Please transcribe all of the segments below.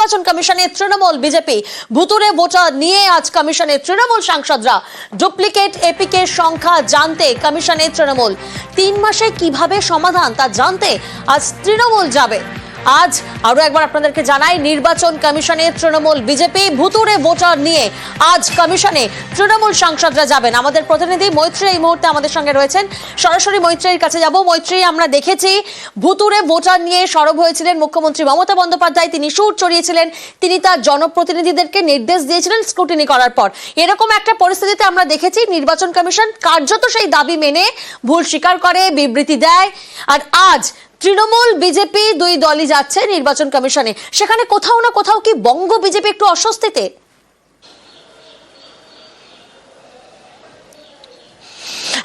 নির্বাচন কমিশনে তৃণমূল বিজেপি ভুতুরে ভোটার নিয়ে আজ কমিশনে তৃণমূল সাংসদরা ডুপ্লিকেট এপিকের সংখ্যা জানতে কমিশনে তৃণমূল 3 মাসে কিভাবে সমাধান তা জানতে আজ তৃণমূল যাবে। আজ আরো একবার আপনাদেরকে জানাই, নির্বাচন কমিশনে তৃণমূল বিজেপি ভুতুরে ভোটার নিয়ে আজ কমিশনে তৃণমূল সাংসদরা যাবেন। আমাদের প্রতিনিধি মৈত্রী এই মুহূর্তে আমাদের সঙ্গে রয়েছেন, সরাসরি মৈত্রীর কাছে যাব। মৈত্রী, আমরা দেখেছি ভুতুরে ভোটার নিয়ে সরব হয়েছিলেন মুখ্যমন্ত্রী মমতা বন্দ্যোপাধ্যায়, তিনি সুর চড়িয়েছিলেন, তিনি তার জনপ্রতিনিধিদেরকে নির্দেশ দিয়েছিলেন স্ক্রুটিনি করার পর। এরকম একটা পরিস্থিতিতে আমরা দেখেছি নির্বাচন কমিশন কার্যত সেই দাবি মেনে ভুল স্বীকার করে, বিবৃতি দেয়। আর আজ তৃণমূল বিজেপি দুই দলই যাচ্ছে নির্বাচন কমিশনে, সেখানে কোথাও না কোথাও কি বঙ্গ বিজেপি একটু অস্বস্তিতে?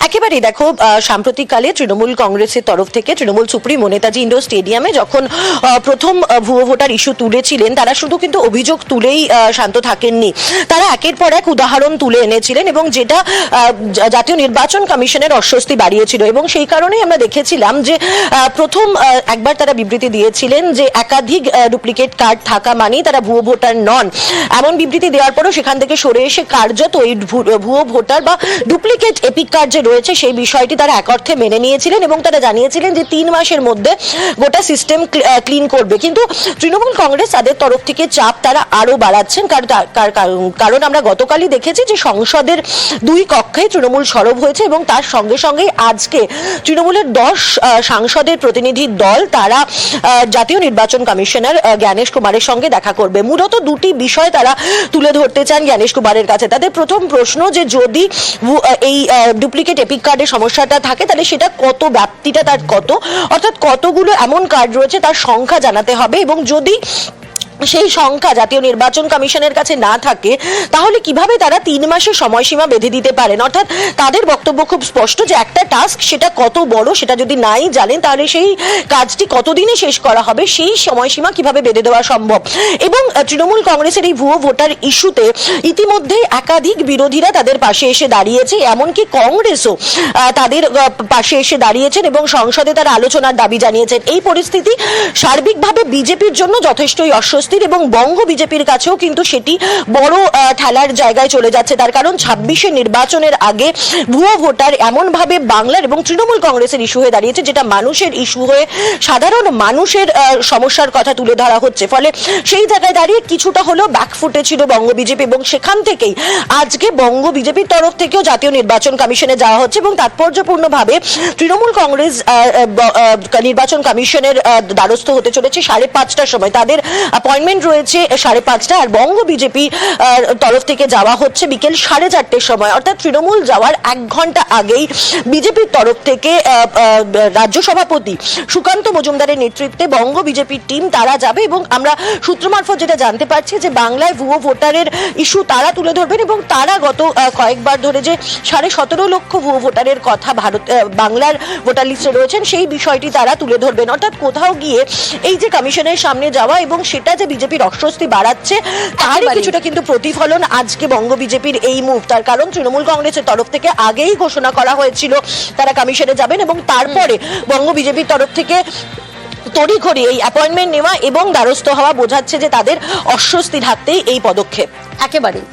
একেবারেই দেখো, সাম্প্রতিককালে তৃণমূল কংগ্রেসের তরফ থেকে তৃণমূল সুপ্রিমো নেতাজি ইন্ডোর স্টেডিয়ামে যখন প্রথম ভুয়ো ভোটার ইস্যু তুলেছিলেন, তারা শুধু কিন্তু অভিযোগ তুলেই শান্ত থাকেননি, তারা একের পর এক উদাহরণ তুলে এনেছিলেন এবং যেটা জাতীয় নির্বাচন কমিশনের অস্বস্তি বাড়িয়েছিল। এবং সেই কারণেই আমরা দেখেছিলাম যে প্রথম একবার তারা বিবৃতি দিয়েছিলেন যে একাধিক ডুপ্লিকেট কার্ড থাকা মানেই তারা ভুয়ো ভোটার নন। এমন বিবৃতি দেওয়ার পরও সেখান থেকে সরে এসে কার্যত এই ভুয়ো ভোটার বা ডুপ্লিকেট এপিক কার্ড যে রয়েছে সেই বিষয়টি তারা এক অর্থে মেনে নিয়েছিলেন এবং তারা জানিয়েছিলেন যে 3 মাসের মধ্যে গোটা সিস্টেম ক্লিন করবে। কিন্তু তৃণমূল কংগ্রেস তাদের তরফ থেকে চাপ তারা আরো বাড়াচ্ছেন, কারণ আমরা গতকালই দেখেছি যে সংসদের 2 কক্ষে তৃণমূল সরব হয়েছে এবং তার সঙ্গে সঙ্গে আজকে তৃণমূলের 10 সাংসদের প্রতিনিধি দল তারা জাতীয় নির্বাচন কমিশনার জ্ঞানেশ কুমারের সঙ্গে দেখা করবে। মূলত 2টি বিষয় তারা তুলে ধরতে চান জ্ঞানেশ কুমারের কাছে। তাদের প্রথম প্রশ্ন যে যদি এই ডুপ্লিকেট এপিক কার্ডের সমস্যাটা থাকে তাহলে সেটা কত, ব্যাপ্তিটা তার কত, অর্থাৎ কতগুলো এমন কার্ড রয়েছে তার সংখ্যা জানাতে হবে এবং যদি সেই সংখ্যা জাতীয় নির্বাচন কমিশনের কাছে না থাকে তাহলে কিভাবে তারা 3 মাসের সময়সীমা বেঁধে দিতে পারেন। অর্থাৎ তাদের বক্তব্য খুব স্পষ্ট যে একটা টাস্ক সেটা কত বড় সেটা যদি নাই জানেন তাহলে সেই কাজটি কতদিনে শেষ করা হবে সেই সময়সীমা কিভাবে বেঁধে দেওয়া সম্ভব। এবং তৃণমূল কংগ্রেসের এই ভুয়ো ভোটার ইস্যুতে ইতিমধ্যে একাধিক বিরোধীরা তাদের পাশে এসে দাঁড়িয়েছে, এমনকি কংগ্রেসও তাদের পাশে এসে দাঁড়িয়েছেন এবং সংসদে তারা আলোচনার দাবি জানিয়েছেন। এই পরিস্থিতি সার্বিকভাবে বিজেপির জন্য যথেষ্টই অস্বস্তি এবং বঙ্গ বিজেপির কাছেও কিন্তু সেটি বড় ঠেলার জায়গায় চলে যাচ্ছে। তার কারণ 26 নির্বাচনের আগে ভুয়ো ভোটার এমন ভাবে বাংলার এবং তৃণমূল কংগ্রেসের ইস্যু হয়ে দাঁড়িয়েছে যেটা মানুষের ইস্যু হয়ে সাধারণ মানুষের সমস্যার কথা তুলে ধরা হচ্ছে। ফলে সেই জায়গায় দাঁড়িয়ে কিছুটা হলেও ব্যাকফুটে ছিল বঙ্গ বিজেপি এবং সেখান থেকেই আজকে বঙ্গ বিজেপির তরফ থেকেও জাতীয় নির্বাচন কমিশনে যাওয়া হচ্ছে এবং তাৎপর্যপূর্ণভাবে তৃণমূল কংগ্রেস নির্বাচন কমিশনের দ্বারস্থ হতে চলেছে 5:30টার সময়। তাদের অ্যাপয়েন্টমেন্ট রয়েছে 5:30টা, আর বঙ্গ বিজেপি তরফ থেকে যাওয়া হচ্ছে বিকেল 4:30টার সময়। অর্থাৎ তৃণমূল যাওয়ার 1 ঘন্টা আগেই বিজেপির তরফ থেকে রাজ্য সভাপতি সুকান্ত মজুমদারের নেতৃত্বে বঙ্গ বিজেপির টিম তারা যাবে এবং আমরা সূত্র মারফত যেটা জানতে পারছি যে বাংলায় ভুয়ো ভোটারের ইস্যু তারা তুলে ধরবেন এবং তারা গত কয়েকবার ধরে যে 17.5 লক্ষ ভুয়ো ভোটারের কথা বাংলার ভোটার লিস্টে রয়েছেন সেই বিষয়টি তারা তুলে ধরবেন। অর্থাৎ কোথাও গিয়ে এই যে কমিশনের সামনে যাওয়া এবং সেটা যে বিজেপির অস্বস্তি বাড়াচ্ছে তারই কিছুটা কিন্তু প্রতিফলন আজকে বঙ্গ বিজেপির এই মুভ। তার কারণ তৃণমূল কংগ্রেসের তরফ থেকে আগেই ঘোষণা করা হয়েছিল তারা কমিশনে যাবেন এবং তারপরে বঙ্গ বিজেপির তরফ থেকে তড়িঘড়ি এই অ্যাপয়েন্টমেন্ট নেওয়া এবং দ্বারস্থ হওয়া বোঝাচ্ছে যে তাদের অস্বস্তি ঢাকতেই এই পদক্ষেপ। একেবারেই